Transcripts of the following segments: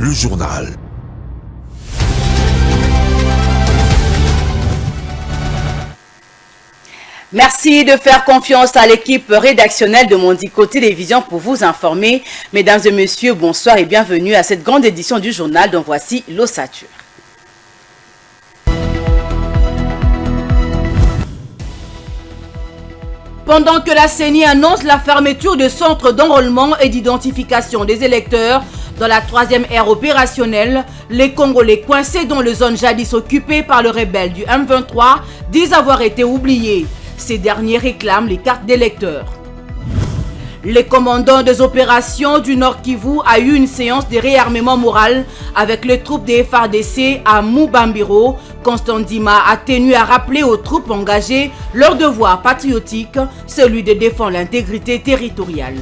le journal. Merci de faire confiance à l'équipe rédactionnelle de Mondico Télévision pour vous informer. Mesdames et messieurs, bonsoir et bienvenue à cette grande édition du journal dont voici l'ossature. Pendant que la CENI annonce la fermeture de centres d'enrôlement et d'identification des électeurs dans la 3e ère opérationnelle, les Congolais coincés dans les zones jadis occupées par le rebelle du M23 disent avoir été oubliés. Ces derniers réclament les cartes d'électeurs. Les commandants des opérations du Nord Kivu a eu une séance de réarmement moral avec les troupes des FARDC à Mubambiro. Constant Ndima a tenu à rappeler aux troupes engagées leur devoir patriotique, celui de défendre l'intégrité territoriale.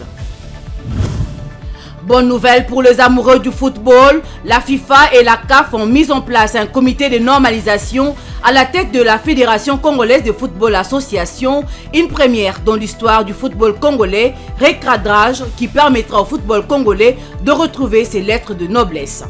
Bonne nouvelle pour les amoureux du football, la FIFA et la CAF ont mis en place un comité de normalisation à la tête de la Fédération congolaise de football association, une première dans l'histoire du football congolais, recadrage qui permettra au football congolais de retrouver ses lettres de noblesse.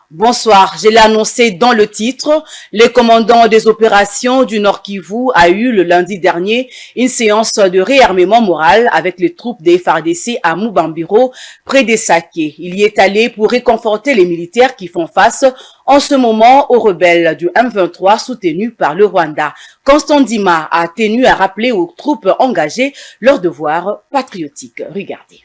Bonsoir, je l'ai annoncé dans le titre, le commandant des opérations du Nord Kivu a eu le lundi dernier une séance de réarmement moral avec les troupes des FARDC à Mubambiro, près des Saké. Il y est allé pour réconforter les militaires qui font face en ce moment aux rebelles du M23 soutenus par le Rwanda. Constant Ndima a tenu à rappeler aux troupes engagées leur devoir patriotique. Regardez.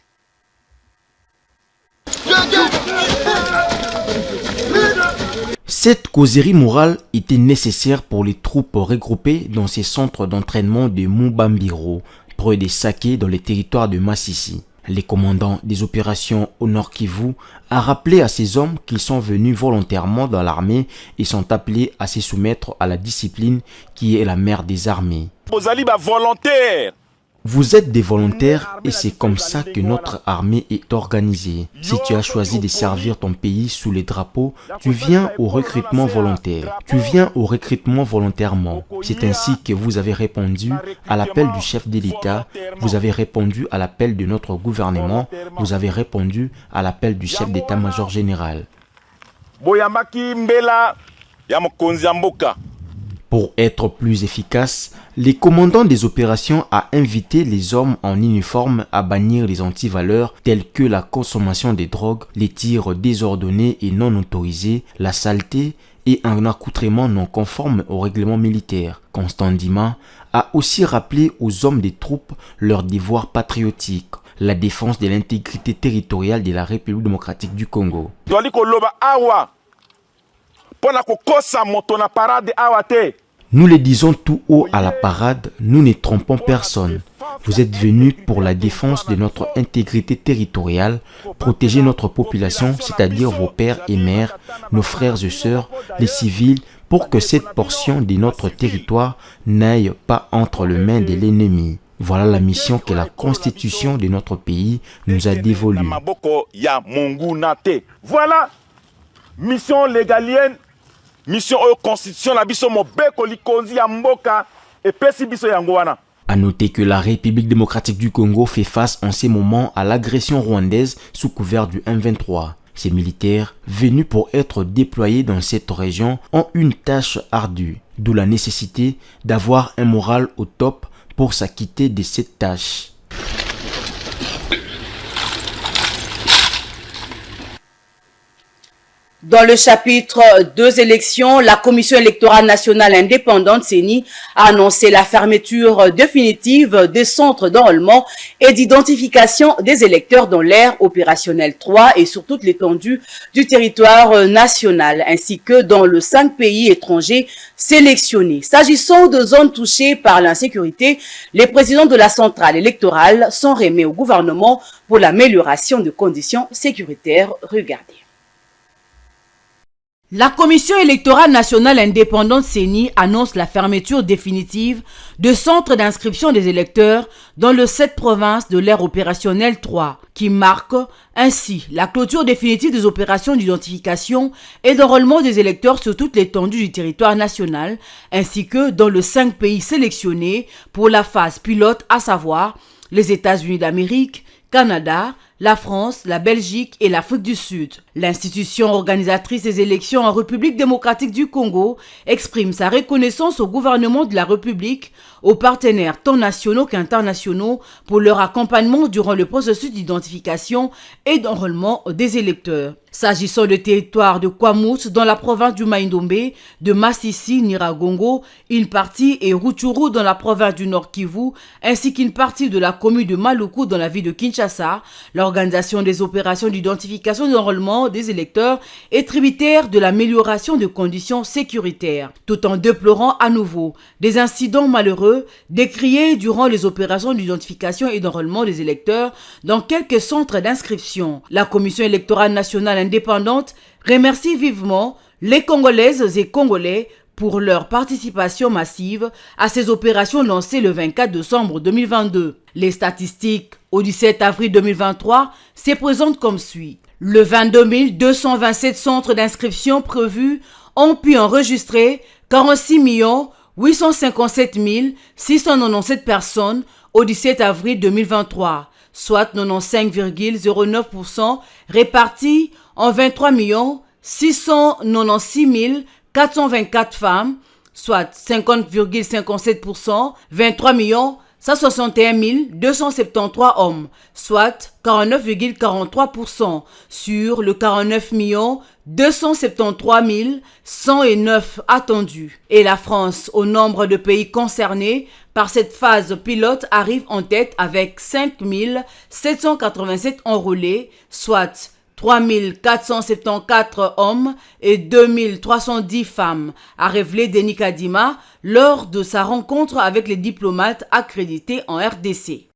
Cette causerie morale était nécessaire pour les troupes regroupées dans ces centres d'entraînement de Mubambiro, près des Saké dans les territoires de Masisi. Les commandants des opérations au Nord Kivu a rappelé à ces hommes qu'ils sont venus volontairement dans l'armée et sont appelés à se soumettre à la discipline qui est la mère des armées. Vous êtes des volontaires et c'est comme ça que notre armée est organisée. Si tu as choisi de servir ton pays sous les drapeaux, tu viens au recrutement volontaire. Tu viens au recrutement volontairement. C'est ainsi que vous avez répondu à l'appel du chef de l'État, vous avez répondu à l'appel de notre gouvernement, vous avez répondu à l'appel du chef d'état-major général. Pour être plus efficace, les commandants des opérations a invité les hommes en uniforme à bannir les antivaleurs telles que la consommation des drogues, les tirs désordonnés et non autorisés, la saleté et un accoutrement non conforme au règlement militaire. Constant Ndima a aussi rappelé aux hommes des troupes leur devoir patriotique, la défense de l'intégrité territoriale de la République démocratique du Congo. Nous le disons tout haut à la parade, nous ne trompons personne. Vous êtes venus pour la défense de notre intégrité territoriale, protéger notre population, c'est-à-dire vos pères et mères, nos frères et sœurs, les civils, pour que cette portion de notre territoire n'aille pas entre les mains de l'ennemi. Voilà la mission que la constitution de notre pays nous a dévolue. Voilà, mission légalienne. Mission constitution la biso mobeko likonzi ya mboka et pesi biso yango wana. À noter que la République démocratique du Congo fait face en ces moments à l'agression rwandaise sous couvert du M23. Ces militaires, venus pour être déployés dans cette région, ont une tâche ardue, d'où la nécessité d'avoir un moral au top pour s'acquitter de cette tâche. Dans le chapitre 2 élections, la Commission électorale nationale indépendante CENI a annoncé la fermeture définitive des centres d'enrôlement et d'identification des électeurs dans l'ère opérationnelle 3 et sur toute l'étendue du territoire national, ainsi que dans les 5 pays étrangers sélectionnés. S'agissant de zones touchées par l'insécurité, les présidents de la centrale électorale sont remis au gouvernement pour l'amélioration des conditions sécuritaires. Regardez. La Commission électorale nationale indépendante CENI annonce la fermeture définitive de centres d'inscription des électeurs dans les 7 provinces de l'ère opérationnelle 3, qui marque ainsi la clôture définitive des opérations d'identification et d'enrôlement des électeurs sur toute l'étendue du territoire national, ainsi que dans les 5 pays sélectionnés pour la phase pilote, à savoir les États-Unis d'Amérique, Canada, la France, la Belgique et l'Afrique du Sud. L'institution organisatrice des élections en République démocratique du Congo exprime sa reconnaissance au gouvernement de la République, aux partenaires tant nationaux qu'internationaux pour leur accompagnement durant le processus d'identification et d'enrôlement des électeurs. S'agissant du territoire de Kwamouth dans la province du Maïndombe, de Massissi, Niragongo, une partie et Rutshuru dans la province du Nord Kivu, ainsi qu'une partie de la commune de Maluku dans la ville de Kinshasa, l'organisation des opérations d'identification et d'enrôlement des électeurs est tributaire de l'amélioration des conditions sécuritaires, tout en déplorant à nouveau des incidents malheureux décriés durant les opérations d'identification et d'enrôlement des électeurs dans quelques centres d'inscription. La Commission électorale nationale indépendante remercie vivement les Congolaises et Congolais pour leur participation massive à ces opérations lancées le 24 décembre 2022. Les statistiques au 17 avril 2023 se présentent comme suit. Le 22 227 centres d'inscription prévus ont pu enregistrer 46 857 697 personnes au 17 avril 2023, soit 95,09% répartis en 23 696 424 femmes, soit 50,57%, 23 161 273 hommes, soit 49,43% sur le 49 273 109 attendus. Et la France, au nombre de pays concernés par cette phase pilote, arrive en tête avec 5 787 enrôlés, soit 3 474 hommes et 2 310 femmes, a révélé Denis Kadima lors de sa rencontre avec les diplomates accrédités en RDC.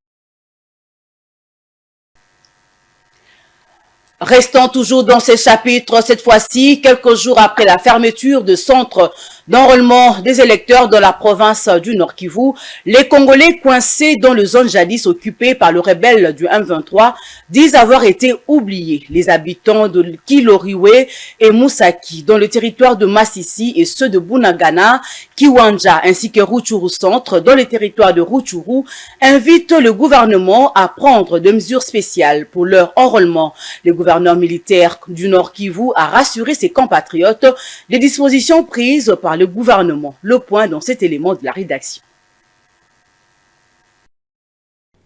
Restons toujours dans ces chapitres, cette fois-ci, quelques jours après la fermeture de centres d'enrôlement des électeurs dans la province du Nord Kivu, les Congolais coincés dans les zones jadis occupées par le rebelle du M23 disent avoir été oubliés. Les habitants de Kiloriwe et Moussaki, dans le territoire de Massissi, et ceux de Bunagana, Kiwanja ainsi que Rutshuru Centre, dans le territoire de Rutshuru, invitent le gouvernement à prendre des mesures spéciales pour leur enrôlement. Le gouverneur militaire du Nord Kivu a rassuré ses compatriotes des dispositions prises par le gouvernement. Le point dans cet élément de la rédaction.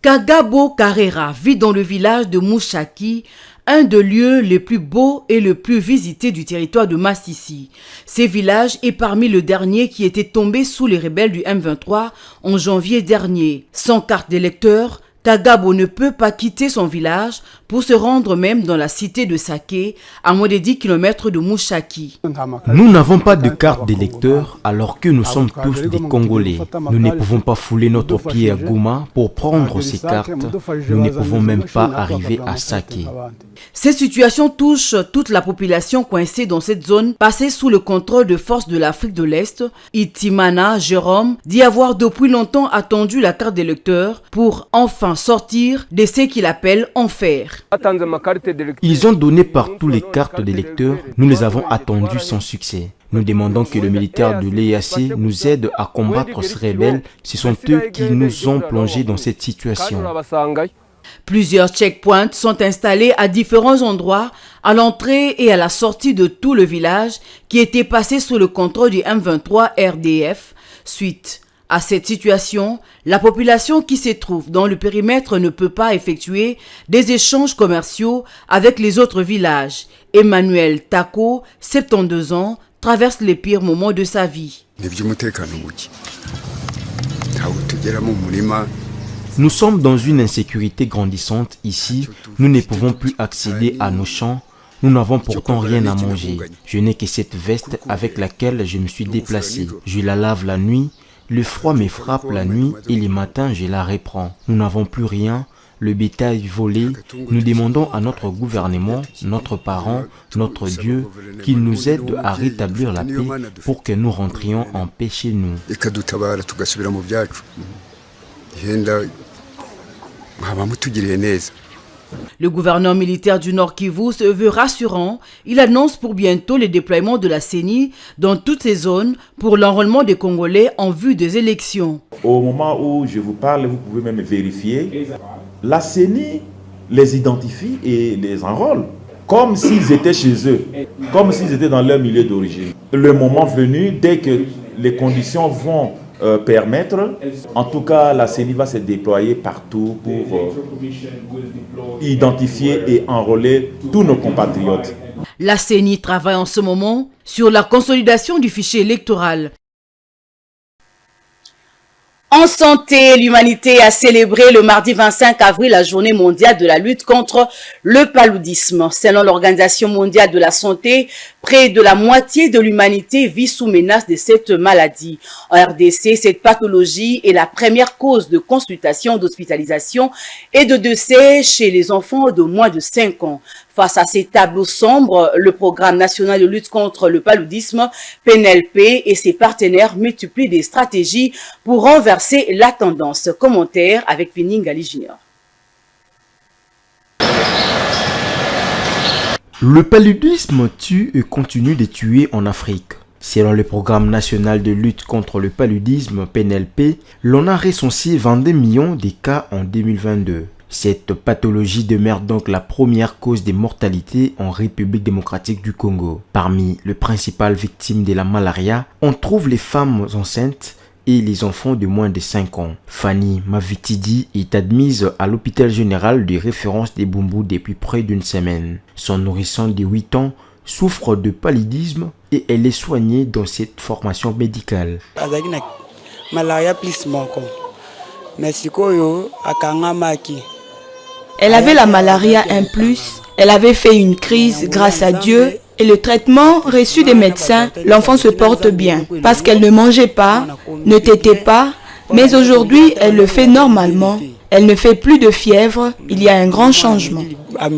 Kagabo Karera vit dans le village de Moussaki, un des lieux les plus beaux et les plus visités du territoire de Massissi. Ce village est parmi le dernier qui était tombé sous les rebelles du M23 en janvier dernier. Sans carte d'électeur, Kagabo ne peut pas quitter son village pour se rendre même dans la cité de Saké, à moins de 10 km de Moussaki. Nous n'avons pas de carte d'électeur alors que nous sommes tous des Congolais. Nous ne pouvons pas fouler notre pied à Goma pour prendre ces cartes. Nous ne pouvons même pas arriver à Saké. Ces situations touchent toute la population coincée dans cette zone passée sous le contrôle de forces de l'Afrique de l'Est. Itimana Jérôme dit avoir depuis longtemps attendu la carte d'électeur pour enfin sortir de ce qu'il appelle enfer. Ils ont donné partout les cartes d'électeurs. Nous les avons attendues sans succès. Nous demandons que le militaire de l'EAC nous aide à combattre ces rebelles. Ce sont eux qui nous ont plongés dans cette situation. Plusieurs checkpoints sont installés à différents endroits, à l'entrée et à la sortie de tout le village qui était passé sous le contrôle du M23 RDF. Suite à cette situation, la population qui se trouve dans le périmètre ne peut pas effectuer des échanges commerciaux avec les autres villages. Emmanuel Tako, 72 ans, traverse les pires moments de sa vie. Nous sommes dans une insécurité grandissante ici. Nous ne pouvons plus accéder à nos champs. Nous n'avons pourtant rien à manger. Je n'ai que cette veste avec laquelle je me suis déplacé. Je la lave la nuit. Le froid me frappe la nuit et les matins je la reprends. Nous n'avons plus rien, le bétail volé. Nous demandons à notre gouvernement, notre parent, notre Dieu, qu'il nous aide à rétablir la paix pour que nous rentrions en paix chez nous. Le gouverneur militaire du Nord Kivu se veut rassurant. Il annonce pour bientôt le déploiement de la CENI dans toutes ces zones pour l'enrôlement des Congolais en vue des élections. Au moment où je vous parle, vous pouvez même vérifier. La CENI les identifient et les enrôlent, comme s'ils étaient chez eux, comme s'ils étaient dans leur milieu d'origine. Le moment venu, dès que les conditions vont permettre, en tout cas la CENI va se déployer partout pour identifier et enrôler tous nos compatriotes. La CENI travaille en ce moment sur la consolidation du fichier électoral. En santé, l'humanité a célébré le mardi 25 avril la journée mondiale de la lutte contre le paludisme. Selon l'Organisation mondiale de la santé, près de la moitié de l'humanité vit sous menace de cette maladie. En RDC, cette pathologie est la première cause de consultation, d'hospitalisation et de décès chez les enfants de moins de 5 ans. Face à ces tableaux sombres, le Programme national de lutte contre le paludisme, PNLP, et ses partenaires multiplient des stratégies pour renverser la tendance. Commentaire avec Vining Ali Junior. Le paludisme tue et continue de tuer en Afrique. Selon le Programme national de lutte contre le paludisme, PNLP, l'on a recensé 22 millions de cas en 2022. Cette pathologie demeure donc la première cause de mortalité en République démocratique du Congo. Parmi les principales victimes de la malaria, on trouve les femmes enceintes et les enfants de moins de 5 ans. Fanny Mavitidi est admise à l'hôpital général de référence des Bumbu depuis près d'une semaine. Son nourrisson de 8 ans souffre de paludisme et elle est soignée dans cette formation médicale. Elle avait la malaria 1+, elle avait fait une crise grâce à Dieu et le traitement reçu des médecins, l'enfant se porte bien parce qu'elle ne mangeait pas, ne tétait pas, mais aujourd'hui elle le fait normalement. Elle ne fait plus de fièvre, il y a un grand changement. À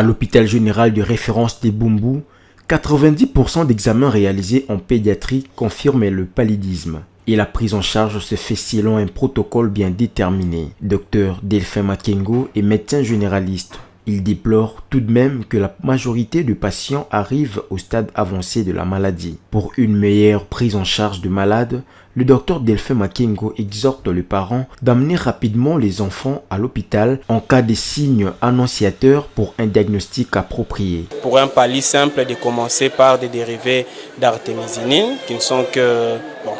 l'hôpital général de référence des Bumbu, 90% d'examens réalisés en pédiatrie confirment le paludisme. Et la prise en charge se fait selon un protocole bien déterminé. Dr Delphin Makengo est médecin généraliste. Il déplore tout de même que la majorité de patients arrivent au stade avancé de la maladie. Pour une meilleure prise en charge de malades, le docteur Delphin Makengo exhorte les parents d'amener rapidement les enfants à l'hôpital en cas de signes annonciateurs pour un diagnostic approprié. Pour un palu simple, de commencer par des dérivés d'artémisinine, qui ne sont que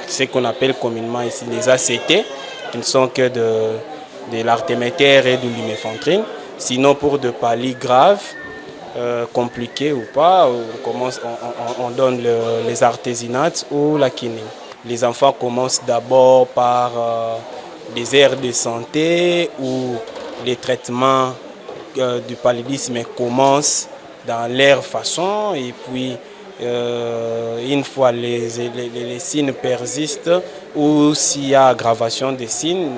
ce qu'on appelle communément ici les ACT, qui ne sont que de l'artéméter et de lumefantrine. Sinon, pour de palus graves, compliqués ou pas, on donne les artésinates ou la quinine. Les enfants commencent d'abord par des aires de santé où les traitements du paludisme commencent dans leur façon et puis une fois les signes persistent ou s'il y a aggravation des signes,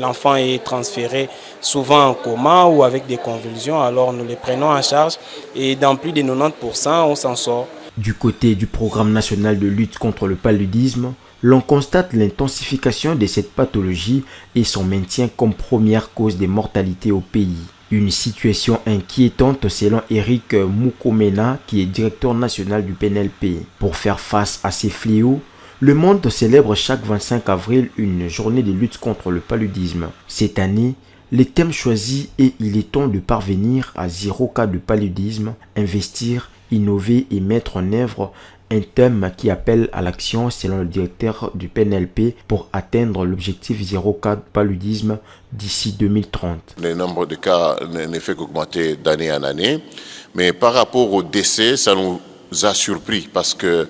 l'enfant est transféré souvent en coma ou avec des convulsions, alors nous les prenons en charge et dans plus de 90% on s'en sort. Du côté du Programme national de lutte contre le paludisme, l'on constate l'intensification de cette pathologie et son maintien comme première cause de mortalité au pays. Une situation inquiétante selon Eric Mukomena, qui est directeur national du PNLP. Pour faire face à ces fléaux, le monde célèbre chaque 25 avril une journée de lutte contre le paludisme. Cette année, le thème choisi est « Il est temps de parvenir à 0 cas de paludisme, investir, innover et mettre en œuvre » un thème qui appelle à l'action selon le directeur du PNLP pour atteindre l'objectif 0 cas de paludisme d'ici 2030. Le nombre de cas ne fait qu'augmenter d'année en année, mais par rapport au décès, ça nous a surpris parce que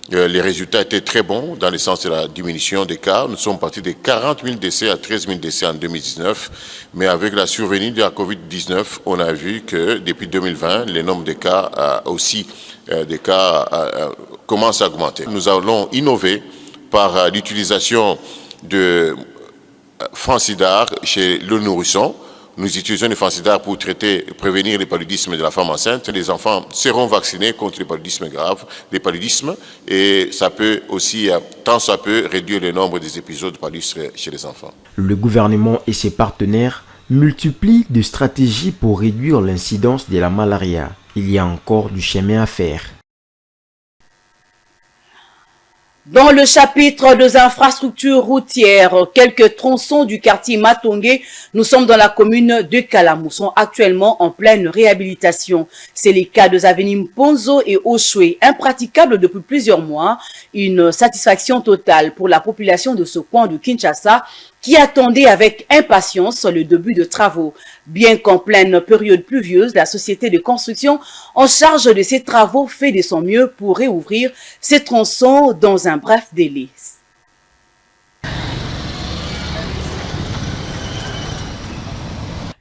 les résultats étaient très bons dans le sens de la diminution des cas. Nous sommes partis de 40 000 décès à 13 000 décès en 2019. Mais avec la survenue de la COVID-19, on a vu que depuis 2020, le nombre de cas commence à augmenter. Nous allons innover par l'utilisation de Fansidar chez le nourrisson. Nous utilisons le Fansidar pour prévenir le paludisme de la femme enceinte. Les enfants seront vaccinés contre le paludisme grave, le paludisme, et ça peut aussi, tant ça peut, réduire le nombre des épisodes de paludisme chez les enfants. Le gouvernement et ses partenaires multiplient des stratégies pour réduire l'incidence de la malaria. Il y a encore du chemin à faire. Dans le chapitre des infrastructures routières, quelques tronçons du quartier Matongé, nous sommes dans la commune de Kalamou, sont actuellement en pleine réhabilitation. C'est les cas des avenues Mponzo et Oshwe, impraticables depuis plusieurs mois. Une satisfaction totale pour la population de ce coin de Kinshasa qui attendait avec impatience le début de travaux. Bien qu'en pleine période pluvieuse, la société de construction en charge de ces travaux fait de son mieux pour réouvrir ces tronçons dans un bref délai.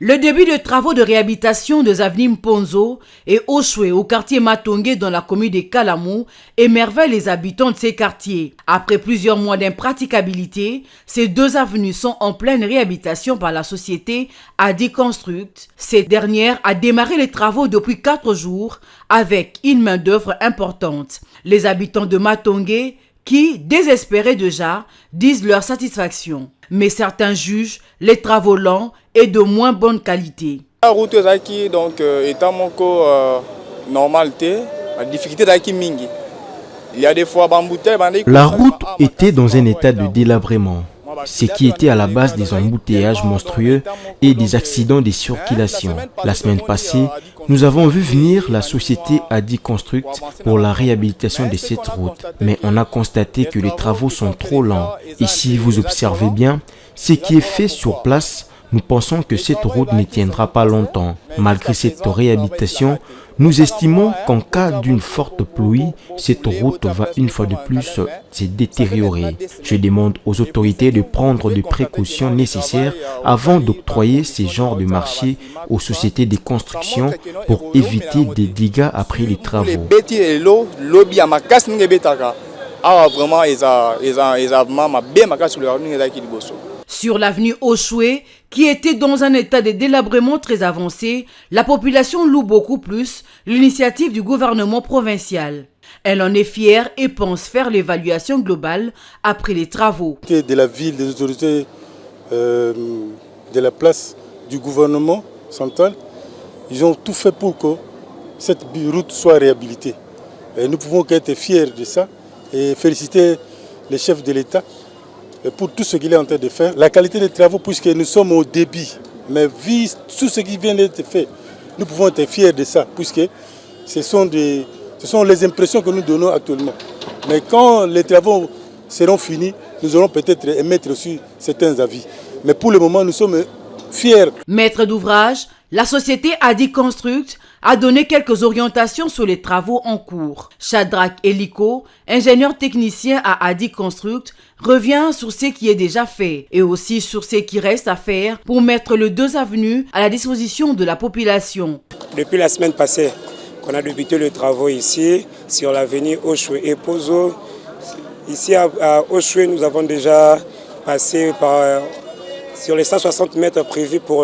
Le début de travaux de réhabilitation des avenues Mponzo et Oshwe au quartier Matongé dans la commune de Kalamou émerveille les habitants de ces quartiers. Après plusieurs mois d'impraticabilité, ces deux avenues sont en pleine réhabilitation par la société Adi Construct. Cette dernière a démarré les travaux depuis 4 jours avec une main-d'œuvre importante. Les habitants de Matongé qui, désespérés déjà, disent leur satisfaction. Mais certains jugent les travaux lents et de moins bonne qualité. La route est donc étant mon normalité, la difficulté est mingi. Il y a des fois la route était dans un état de délabrement, ce qui était à la base des embouteillages monstrueux et des accidents de circulation. La semaine passée, nous avons vu venir la société Adi Construct pour la réhabilitation de cette route, mais on a constaté que les travaux sont trop lents. Et si vous observez bien, ce qui est fait sur place, nous pensons que cette route ne tiendra pas longtemps. Malgré cette réhabilitation, nous estimons qu'en cas d'une forte pluie, cette route va une fois de plus se détériorer. Je demande aux autorités de prendre des précautions nécessaires avant d'octroyer ce genre de marché aux sociétés de construction pour éviter des dégâts après les travaux. Sur l'avenue Oshwe, qui était dans un état de délabrement très avancé, la population loue beaucoup plus l'initiative du gouvernement provincial. Elle en est fière et pense faire l'évaluation globale après les travaux. De la ville, des autorités de la place du gouvernement central, ils ont tout fait pour que cette route soit réhabilitée. Et nous pouvons être fiers de ça et féliciter les chefs de l'État pour tout ce qu'il est en train de faire. La qualité des travaux, puisque nous sommes au début, mais vu tout ce qui vient d'être fait, nous pouvons être fiers de ça, puisque ce sont les impressions que nous donnons actuellement. Mais quand les travaux seront finis, nous allons peut-être émettre aussi certains avis. Mais pour le moment, nous sommes fiers. Maître d'ouvrage, la société Adi Construct a donné quelques orientations sur les travaux en cours. Shadrach Eliko, ingénieur technicien à Adi Construct, revient sur ce qui est déjà fait et aussi sur ce qui reste à faire pour mettre les deux avenues à la disposition de la population. Depuis la semaine passée, qu'on a débuté les travaux ici, sur l'avenue Oshwe et Pozo. Ici à Oshwe, nous avons déjà passé sur les 160 mètres prévus pour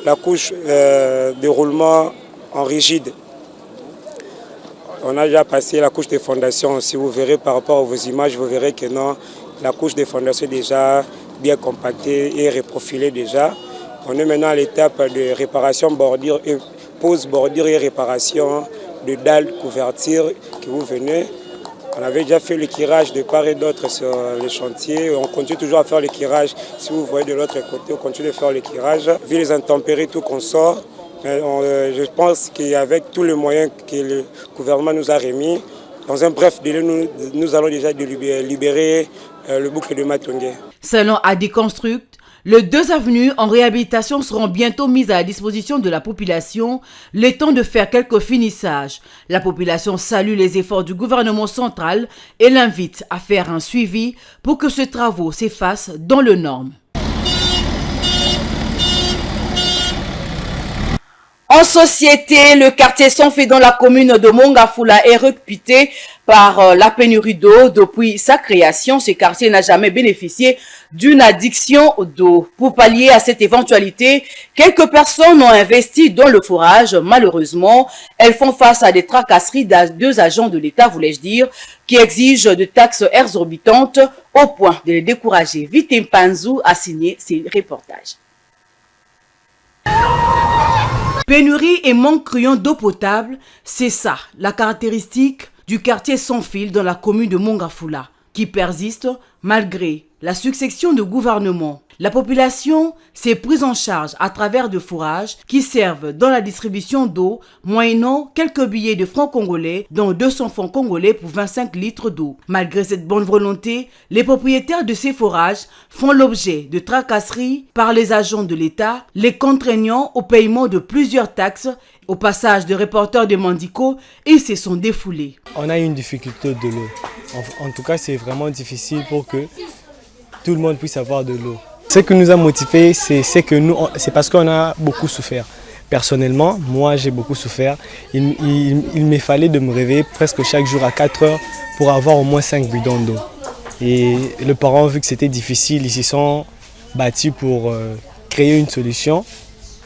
la couche de roulement en rigide. On a déjà passé la couche des fondations. Si vous verrez par rapport à vos images, vous verrez que non, la couche des fondations est déjà bien compactée et reprofilée déjà. On est maintenant à l'étape de réparation bordure et pose bordure et réparation de dalles couverture que vous venez. On avait déjà fait le curage de part et d'autre sur les chantiers. On continue toujours à faire le curage. Si vous voyez de l'autre côté, on continue de faire le curage. Vu les intempéries, tout qu'on sort, je pense qu'avec tous les moyens que le gouvernement nous a remis, dans un bref délai, nous allons déjà libérer le boucle de Matongé. Selon Adi Construct, les deux avenues en réhabilitation seront bientôt mises à la disposition de la population, le temps de faire quelques finissages. La population salue les efforts du gouvernement central et l'invite à faire un suivi pour que ces travaux s'effacent dans les normes. En société, le quartier Sonfé dans la commune de Mongafula est réputé par la pénurie d'eau. Depuis sa création, ce quartier n'a jamais bénéficié d'une addiction d'eau. Pour pallier à cette éventualité, quelques personnes ont investi dans le forage. Malheureusement, elles font face à des tracasseries de deux agents de l'État, voulais-je dire, qui exigent de taxes exorbitantes au point de les décourager. Vitim Panzou a signé ces reportages. Pénurie et manque criant d'eau potable, c'est ça, la caractéristique du quartier sans fil dans la commune de Mongafula. qui persiste malgré la succession de gouvernements. La population s'est prise en charge à travers de fourrages qui servent dans la distribution d'eau, moyennant quelques billets de francs congolais, dont 200 francs congolais pour 25 litres d'eau. Malgré cette bonne volonté, les propriétaires de ces fourrages font l'objet de tracasseries par les agents de l'État, les contraignant au paiement de plusieurs taxes. Au passage de reporters de Mandico, ils se sont défoulés. On a une difficulté de l'eau. En tout cas, c'est vraiment difficile pour que tout le monde puisse avoir de l'eau. Ce qui nous a motivés, c'est parce qu'on a beaucoup souffert. Personnellement, moi j'ai beaucoup souffert. Il me fallait de me réveiller presque chaque jour à 4 heures pour avoir au moins 5 bidons d'eau. Et les parents, vu que c'était difficile, ils s'y sont battus pour créer une solution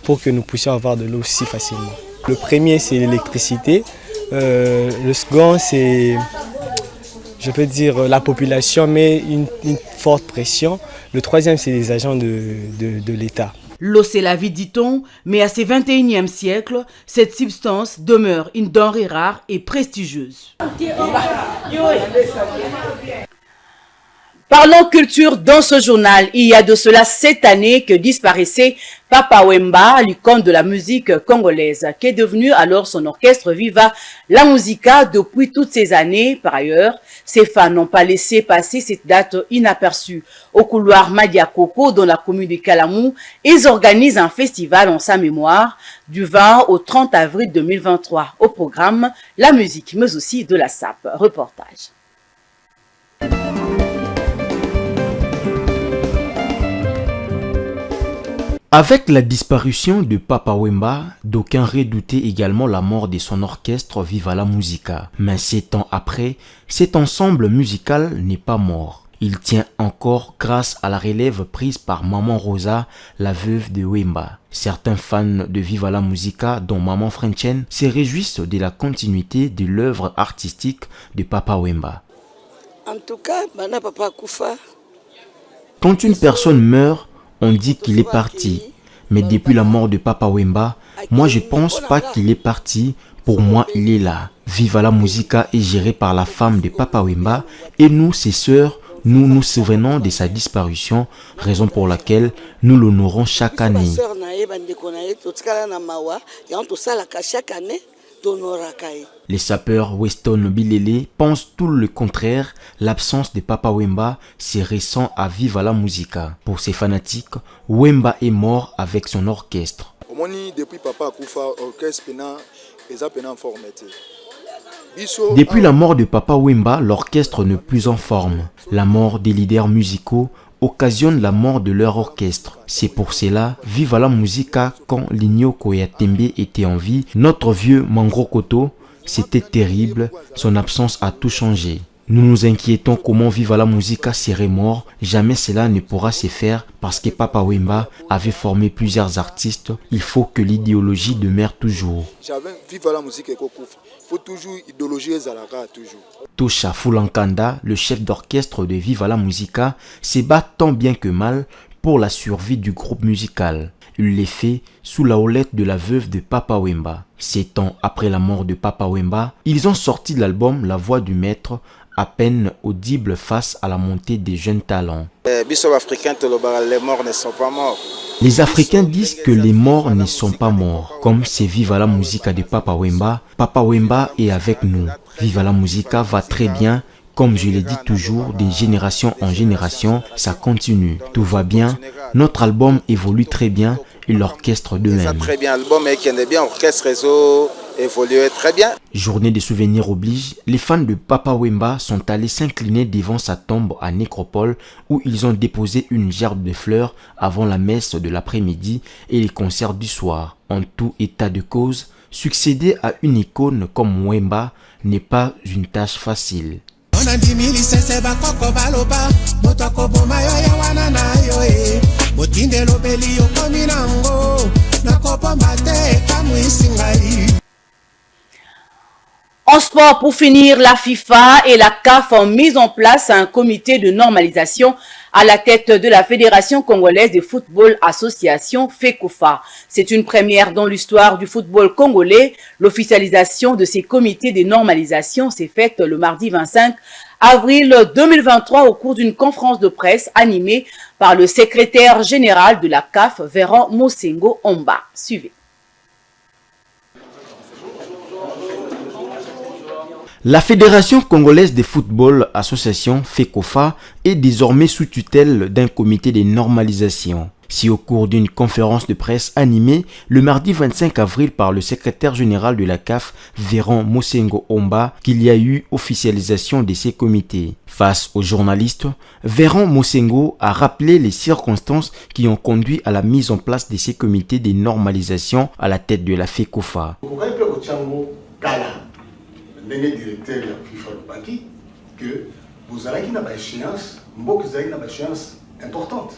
pour que nous puissions avoir de l'eau si facilement. Le premier, c'est l'électricité. Le second, c'est, je peux dire, la population, mais une forte pression. Le troisième, c'est les agents de l'État. L'eau, c'est la vie, dit-on, mais à ce 21e siècle, cette substance demeure une denrée rare et prestigieuse. Parlons culture dans ce journal. Il y a de cela 7 années que disparaissait Papa Wemba, l'icône de la musique congolaise, qui est devenu alors son orchestre Viva la Musica depuis toutes ces années. Par ailleurs, ses fans n'ont pas laissé passer cette date inaperçue. Au couloir Madia Koko, dans la commune de Kalamou, ils organisent un festival en sa mémoire du 20 au 30 avril 2023. Au programme, la musique, mais aussi de la SAP. Reportage. Avec la disparition de Papa Wemba, d'aucuns redoutaient également la mort de son orchestre Viva la Musica. Mais 7 ans après, cet ensemble musical n'est pas mort. Il tient encore grâce à la relève prise par Maman Rosa, la veuve de Wemba. Certains fans de Viva la Musica, dont Maman Frenchen, se réjouissent de la continuité de l'œuvre artistique de Papa Wemba. En tout cas, Papa Koufa. Quand une personne meurt, on dit qu'il est parti, mais depuis la mort de Papa Wemba, moi je pense pas qu'il est parti, pour moi il est là. Viva la Musica est géré par la femme de Papa Wemba et nous, ses sœurs, nous nous souvenons de sa disparition, raison pour laquelle nous l'honorons chaque année. Les sapeurs Weston Bilele pensent tout le contraire, l'absence de Papa Wemba, c'est récent à Viva la Musica. Pour ces fanatiques, Wemba est mort avec son orchestre. Depuis la mort de Papa Wemba, l'orchestre n'est plus en forme. La mort des leaders musicaux occasionne la mort de leur orchestre. C'est pour cela, Viva la Musica, quand Ligno Koyatembe était en vie, notre vieux Mangro Koto, c'était terrible, son absence a tout changé. Nous nous inquiétons comment Viva la Musica serait mort, jamais cela ne pourra se faire parce que Papa Wemba avait formé plusieurs artistes, il faut que l'idéologie demeure toujours. Viva la Musica, faut toujours idéologie Zalaka, toujours. Tosha Fulankanda, le chef d'orchestre de Viva la Musica, se bat tant bien que mal pour la survie du groupe musical. Il l'est fait sous la houlette de la veuve de Papa Wemba. 7 ans après la mort de Papa Wemba, ils ont sorti l'album La Voix du Maître, à peine audible face à la montée des jeunes talents. Les morts ne sont pas morts. Les Africains disent que les morts ne sont pas morts. Comme c'est Viva la Musica de Papa Wemba est avec nous. Viva la Musica va très bien. Comme je l'ai dit toujours, de génération en génération, ça continue. Tout va bien, notre album évolue très bien et l'orchestre de même. Très bien, l'album est bien, orchestre réseau évolue très bien. Journée de souvenirs oblige, les fans de Papa Wemba sont allés s'incliner devant sa tombe à Nécropole où ils ont déposé une gerbe de fleurs avant la messe de l'après-midi et les concerts du soir. En tout état de cause, succéder à une icône comme Wemba n'est pas une tâche facile. En sport, pour finir, la FIFA et la CAF ont mis en place un comité de normalisation à la tête de la Fédération congolaise de football association FECOFA. C'est une première dans l'histoire du football congolais. L'officialisation de ces comités de normalisation s'est faite le mardi 25 avril 2023 au cours d'une conférence de presse animée par le secrétaire général de la CAF, Véran Mosengo Omba. Suivez. La Fédération congolaise de football association FECOFA est désormais sous tutelle d'un comité de normalisation. Si au cours d'une conférence de presse animée le mardi 25 avril par le secrétaire général de la CAF, Véran Mosengo Omba, qu'il y a eu officialisation de ces comités. Face aux journalistes, Véran Mosengo a rappelé les circonstances qui ont conduit à la mise en place de ces comités de normalisation à la tête de la FECOFA. Ndenge directeur ya FIFA Lubaki que vous allez qui n'a pas échéance, mbok zali na échéance importante.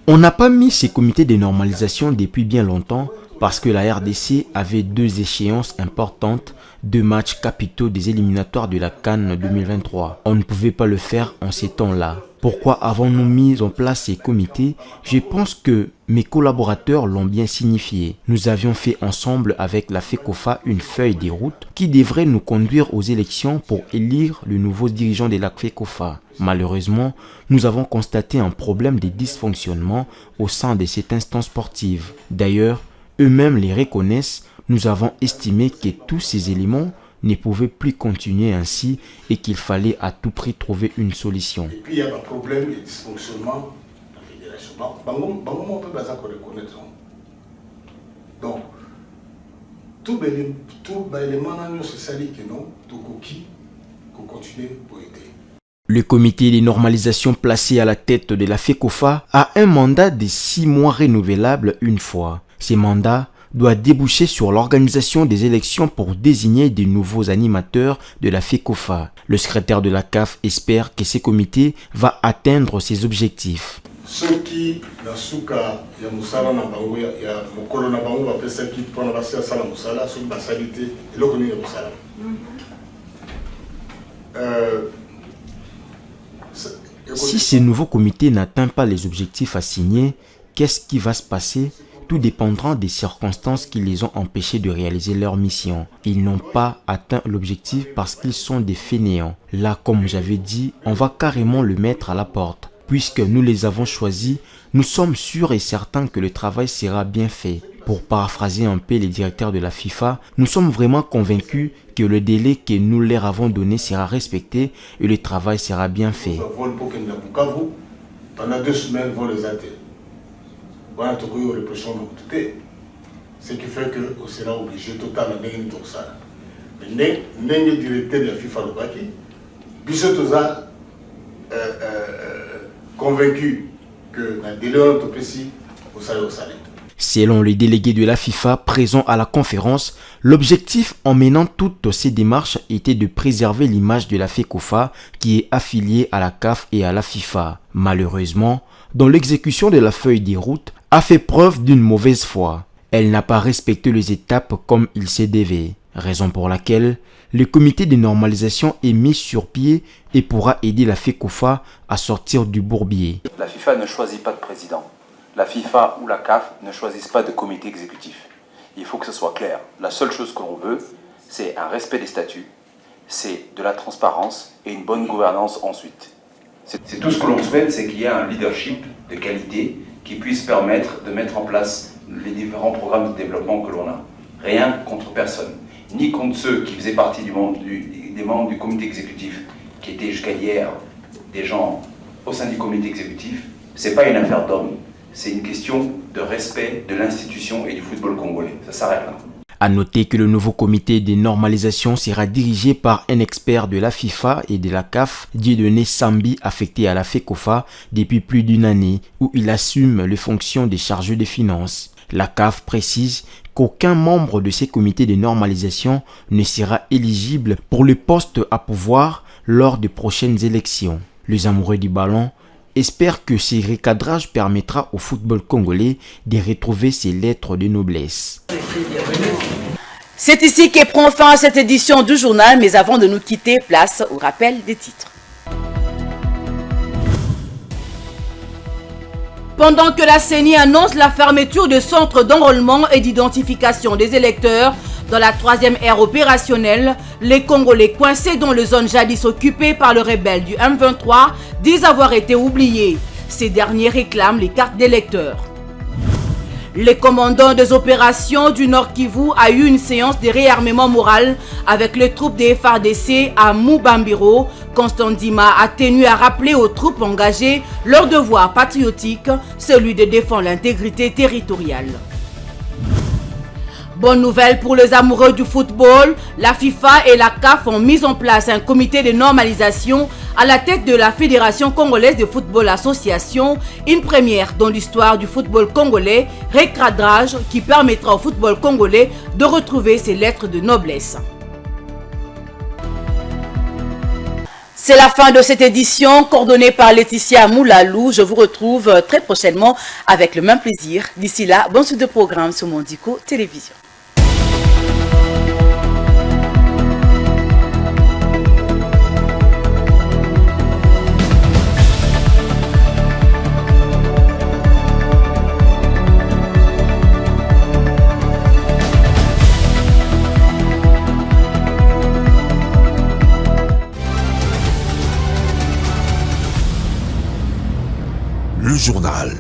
On n'a pas mis ces comités de normalisation depuis bien longtemps parce que la RDC avait 2 échéances importantes, 2 matchs capitaux des éliminatoires de la CAN 2023. On ne pouvait pas le faire en ces temps-là. Pourquoi avons-nous mis en place ces comités? Je pense que mes collaborateurs l'ont bien signifié. Nous avions fait ensemble avec la FECOFA une feuille de route qui devrait nous conduire aux élections pour élire le nouveau dirigeant de la FECOFA. Malheureusement, nous avons constaté un problème de dysfonctionnement au sein de cette instance sportive. D'ailleurs, eux-mêmes les reconnaissent. Nous avons estimé que tous ces éléments ne pouvaient plus continuer ainsi et qu'il fallait à tout prix trouver une solution. Et puis il y a un problème de dysfonctionnement de la fédération. On peut reconnaître. Donc, tout élément, c'est ça que non, tout qui continue pour aider. Le comité de normalisation placé à la tête de la FECOFA a un mandat de 6 mois renouvelable une fois. Ces mandats doit déboucher sur l'organisation des élections pour désigner de nouveaux animateurs de la FECOFA. Le secrétaire de la CAF espère que ce comité va atteindre ses objectifs. Ceux qui na suka ya musala na bango ya mokolo na bango ba pesa ki pona ba sia sala musala so ba salite eloko ni ya musala. Si ce nouveau comité n'atteint pas les objectifs assignés, qu'est-ce qui va se passer? Tout dépendra des circonstances qui les ont empêchés de réaliser leur mission. Ils n'ont pas atteint l'objectif parce qu'ils sont des fainéants. Là, comme j'avais dit, on va carrément le mettre à la porte. Puisque nous les avons choisis, nous sommes sûrs et certains que le travail sera bien fait. Pour paraphraser un peu les directeurs de la FIFA, nous sommes vraiment convaincus que le délai que nous leur avons donné sera respecté et le travail sera bien fait. Pendant 2 semaines, vont les atteindre. Voilà, tout le monde répression de tout. Ce qui fait qu'on sera obligé totalement de faire tout ça. Mais le directeur de la FIFA Lubaki, Bissot a convaincu que dans le délai de l'autopissi, au salaire. Selon les délégués de la FIFA présents à la conférence, l'objectif en menant toutes ces démarches était de préserver l'image de la FECOFA qui est affiliée à la CAF et à la FIFA. Malheureusement, dans l'exécution de la feuille des routes, a fait preuve d'une mauvaise foi. Elle n'a pas respecté les étapes comme il se devait, raison pour laquelle le comité de normalisation est mis sur pied et pourra aider la FECOFA à sortir du bourbier. La FIFA ne choisit pas de président. La FIFA ou la CAF ne choisissent pas de comité exécutif. Il faut que ce soit clair. La seule chose que l'on veut, c'est un respect des statuts, c'est de la transparence et une bonne gouvernance ensuite. C'est tout ce que l'on souhaite, c'est qu'il y ait un leadership de qualité qui puisse permettre de mettre en place les différents programmes de développement que l'on a. Rien contre personne, ni contre ceux qui faisaient partie des membres du comité exécutif, qui étaient jusqu'à hier des gens au sein du comité exécutif. Ce n'est pas une affaire d'hommes, c'est une question de respect de l'institution et du football congolais. Ça s'arrête là. À noter que le nouveau comité de normalisation sera dirigé par un expert de la FIFA et de la CAF, Dieudonné Sambi, affecté à la FECOFA depuis plus d'1 année, où il assume les fonctions des chargés des finances. La CAF précise qu'aucun membre de ces comités de normalisation ne sera éligible pour le poste à pouvoir lors des prochaines élections. Les amoureux du ballon espèrent que ce recadrage permettra au football congolais de retrouver ses lettres de noblesse. C'est ici que prend fin cette édition du journal, mais avant de nous quitter, place au rappel des titres. Pendant que la CENI annonce la fermeture de centres d'enrôlement et d'identification des électeurs Dans la troisième ère opérationnelle, les Congolais coincés dans les zones jadis occupées par le rebelle du M23 disent avoir été oubliés. Ces derniers réclament les cartes d'électeurs. Le commandant des opérations du Nord Kivu a eu une séance de réarmement moral avec les troupes des FARDC à Mubambiro. Constant Dima a tenu à rappeler aux troupes engagées leur devoir patriotique, celui de défendre l'intégrité territoriale. Bonne nouvelle pour les amoureux du football, la FIFA et la CAF ont mis en place un comité de normalisation à la tête de la Fédération congolaise de football association, une première dans l'histoire du football congolais, recadrage qui permettra au football congolais de retrouver ses lettres de noblesse. C'est la fin de cette édition coordonnée par Laetitia Moulalou. Je vous retrouve très prochainement avec le même plaisir. D'ici là, bonne suite de programme sur Mondico Télévision. Le journal